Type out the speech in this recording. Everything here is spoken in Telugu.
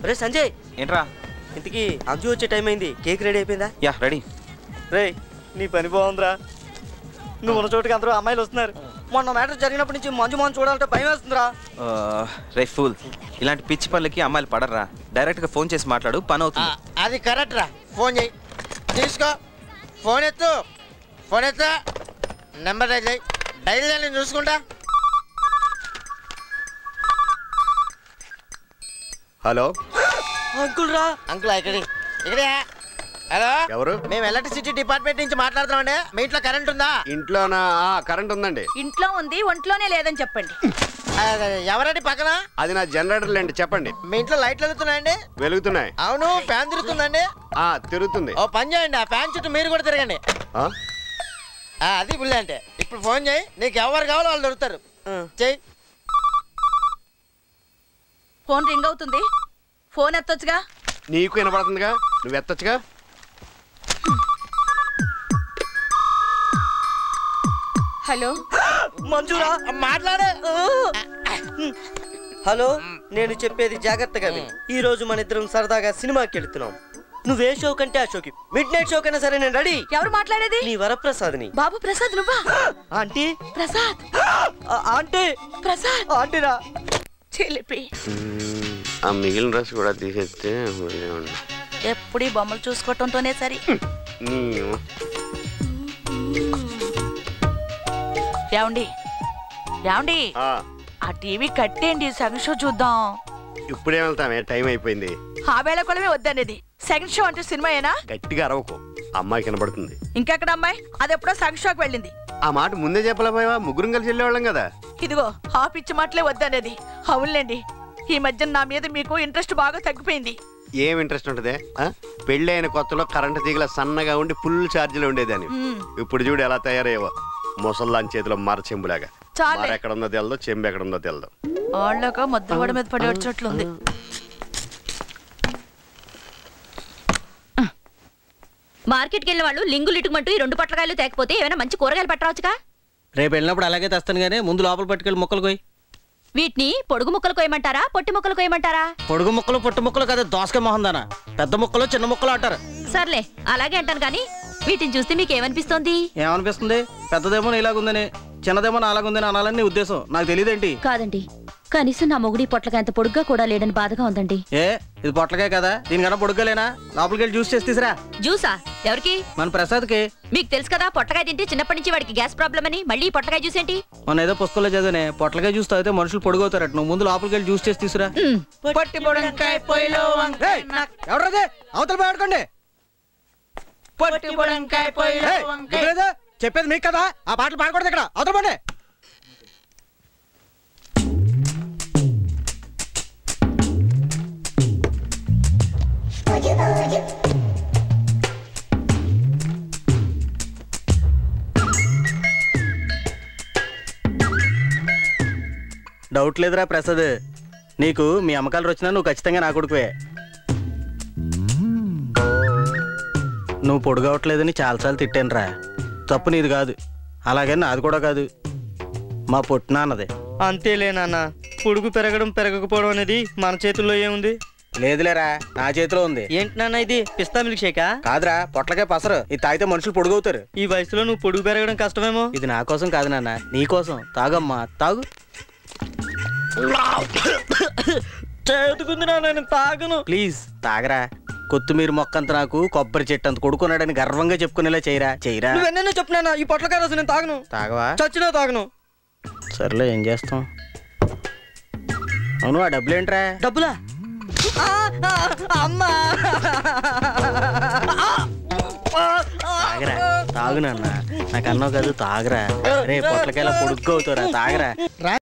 రే సంజయ్ ఏంట్రా ఇంతకీ అంజు వచ్చే టైం అయింది, కేక్ రెడీ అయిపోయిందా? Yeah ready. రే నీ పని బాగుందిరా, నువ్వు ఉన్న చోటుకి అందరూ అమ్మాయిలు వస్తున్నారు. మొన్న మ్యాటర్ జరిగినప్పటి నుంచి మంజు మోహన్ చూడాలంటే భయం వేస్తుందిరా. రే ఫూల్, ఇలాంటి పిచ్చి పనులకి అమ్మాయిలు పడరా. డైరెక్ట్గా ఫోన్ చేసి మాట్లాడు, పని అవుతుంది. అది కరెక్ట్ రా. ఫోన్ చేయి, తీసుకో, ఫోన్ ఎత్తు, ఫోన్ ఎత్తు, నెంబర్ డైల్ చేయి, డైల్ నేను చూసుకుంటా. హలో అంకుల్ రా. అంకుల్ ఇక్కడే. హలో, ఎవరు? మేము ఎలక్ట్రిసిటీ డిపార్ట్మెంట్ నుంచి మాట్లాడుతున్నామండి. మీ ఇంట్లో కరెంట్ ఉందా? ఇంట్లోనా? కరెంట్ ఉందండి. ఇంట్లో ఉంది, ఒంట్లోనే లేదని చెప్పండి. ఎవరండి పక్కన? అది నా జనరేటర్ అండి. చెప్పండి. మీ ఇంట్లో లైట్లు వెలుగుతున్నాయండి? వెలుగుతున్నాయి. అవును, ఫ్యాన్ తిరుగుతుందండి? తిరుగుతుంది. ఓ పని చేయండి, ఆ ఫ్యాన్ చుట్టూ మీరు కూడా తిరగండి. అది పుల్లి అంటే. ఇప్పుడు ఫోన్ చేయి, నీకు ఎవరు కావాలో వాళ్ళు దొరుకుతారు. చెయ్యి. ఫోన్ రింగ్ అవుతుంది, ఫోన్ ఎత్తొచ్చుగా. నీకు వినపడుతుందిగా, నువ్వు ఎత్తొచ్చుగా. హలో మంజురా, మాట్లాడు. హలో, నేను చెప్పేది జాగ్రత్తగా విను. ఈ రోజు మన ఇద్దరం సరదాగా సినిమాకి వెళ్తున్నాం. నువ్వే షో కంటే ఆ షోకి, మిడ్ నైట్ షో కన్నా సరే నేను రెడీ. ఎవరు మాట్లాడేది? నీ వరప్రసాద్ని. బాబు ప్రసాద్ నువ్వా? ఆంటీ ప్రసాద్, ఆంటీ ప్రసాద్ ఆంటీరా. చిలిపి. ఆ మిగిలిన డ్రెస్ కూడా తీసేస్తే ఎప్పుడు బొమ్మలు చూసుకోవటంతోనే సరి. ఏమండి ఏమండి, ఆ టీవీ కట్టేయండి, సగం షో చూద్దాం. ఇప్పుడే వెళ్తామే, టైం అయిపోయింది. ఆ వేళ కొలమే వద్దనేది. సెకండ్ షో అంటే సినిమాయేనా? గట్టిగా అరవకు, అమ్మాయి కనబడుతుంది. ఇంకెక్కడ అమ్మాయి? అది ఎప్పుడో సగం షోకి వెళ్ళింది. ఆ మాట ముందే చెప్పలేకపోయావా? ముగ్గురం కలిసి వెళ్ళేవాళ్ళం కదా. ఇదిగో ఆ పిచ్చి మాటలే వద్దనేది. అవునులేండి, ఈ మధ్య నా మీద మీకు ఇంట్రెస్ట్ బాగా తగ్గిపోయింది. ఏం ఇంట్రెస్ట్ ఉంటదే? పెళ్లి అయిన కొత్తలో కరెంటు తీగల సన్నగా ఉండి ఫుల్ ఛార్జీలు ఉండేదాన్ని. ఇప్పుడు చూడు ఎలా తయారయ్యావో, ముసల్లాన్ చేతిలో మరచెంబులాగా. ఎక్కడ ఉందో తెలదు, చెంబు ఎక్కడ ఉందో తెలదు. వాళ్ళక మధ్యవాడ మీద పడి వచ్చేట్లుంది. మార్కెట్కి వెళ్ళిన వాళ్ళు లింగులు ఇటుమంటూ ఈ 2 పొట్లకాయలు తేకపోతే ఏమైనా మంచి కూరగాయలు పట్టరావచ్చుగా. రేపు వెళ్ళినప్పుడు అలాగే తెస్తాను గానీ ముందు లోపల పట్టుకెళ్ళి ముక్కలు కోయి. వీటిని పొడుగు ముక్కలు కోయమంటారా, పొట్టి ముక్కలు కోయమంటారా? పొడుగు ముక్కలు పొట్టు ముక్కలు కదా, దోసకాయ మొహందానా. పెద్ద ముక్కలు చిన్న ముక్కలు అంటారు. సర్లే అలాగే అంటాను కానీ వీటిని చూస్తే మీకు ఏమనిపిస్తోంది? ఏమనిపిస్తుంది? పెద్దదేమో ఇలాగుందని, చిన్నదేమో అలాగుందని అనాలని నీ ఉద్దేశం. నాకు తెలియదేంటి? కాదండి, కనీసం నా మొగుడి పొట్లకాయ అంత పొడుగ్గా కూడా లేడని బాధగా ఉందండి. ఇది పొట్లకాయ కదా, దీనికన్నా పొడుగ్గాలేనా? లోపలికి వెళ్ళి జ్యూస్ చేసి తీసురా. జ్యూసా? ఎవరికి? మన ప్రసాద్కి. మీకు తెలుసు కదా పొట్లకాయ తింటే చిన్నప్పటి నుంచి వాడికి గ్యాస్ ప్రాబ్లం అని. మళ్ళీ పొట్లకాయ జ్యూస్ ఏంటి? మన ఏదో పుస్తకంలో చదివానే, పొట్లకాయ జ్యూస్ తాగితే మనుషులు పొడుగవుతారట. నువ్వు ముందు లోపలికి వెళ్ళి జ్యూస్ చేసి తీసురా. ఎవరదే అవతల పోయాడుకోండి. చెప్పేది మీకు కదా, ఆ పాటలు పాడకూడదు ఇక్కడ. అవతల పోండి. డౌట్ లేదురా ప్రసాద్, నీకు మీ అమ్మకాలు వచ్చినా నువ్వు ఖచ్చితంగా నా కొడుకువే. నువ్వు పొడుగవట్లేదని చాలాసార్లు తిట్టాను రా. తప్పు నీది కాదు, అలాగే నాది కూడా కాదు, మా పొట్టినాన్నది. అంతేలే నాన్న, పొడుగు పెరగడం పెరగకపోవడం అనేది మన చేతుల్లో ఏముంది? లేదులేరా, నా చేతిలో ఉంది. ఏంటి నాన్న ఇది? పిస్తా మిల్క్ షేకా? కాదురా, పొట్లకే పసరు. ఇది తాగితే మనుషులు పొడుగవుతారు. ఈ వయసులో నువ్వు పొడుగు పెరగడం కష్టమేమో. ఇది నా కోసం కాదు నాన్న, నీ కోసం. తాగమ్మా, తాగు. చేతుకుంది నాన్న, నేను తాగను. ప్లీజ్ తాగరా. కొత్తిమీర మొక్కంత నాకు కొబ్బరి చెట్టు అంత కొడుకున్నాడని గర్వంగా చెప్పుకునేలా చేయరా. చేయరా. నువ్వెన్నో చెప్తున్నా, ఈ పొట్లకాయ రసం నేను తాగను. తాగవా? చచ్చినా తాగను. సర్లే, ఏం చేస్తాం. అవును, ఆ డబ్బులు ఏంట్రా? డబ్బులా? అమ్మా, తాగరా, తాగు నాన్న. నాకు అన్నావు కాదు, తాగరా. రే పొట్లకాయలా పొడుగ్గా అవుతారా, తాగరా.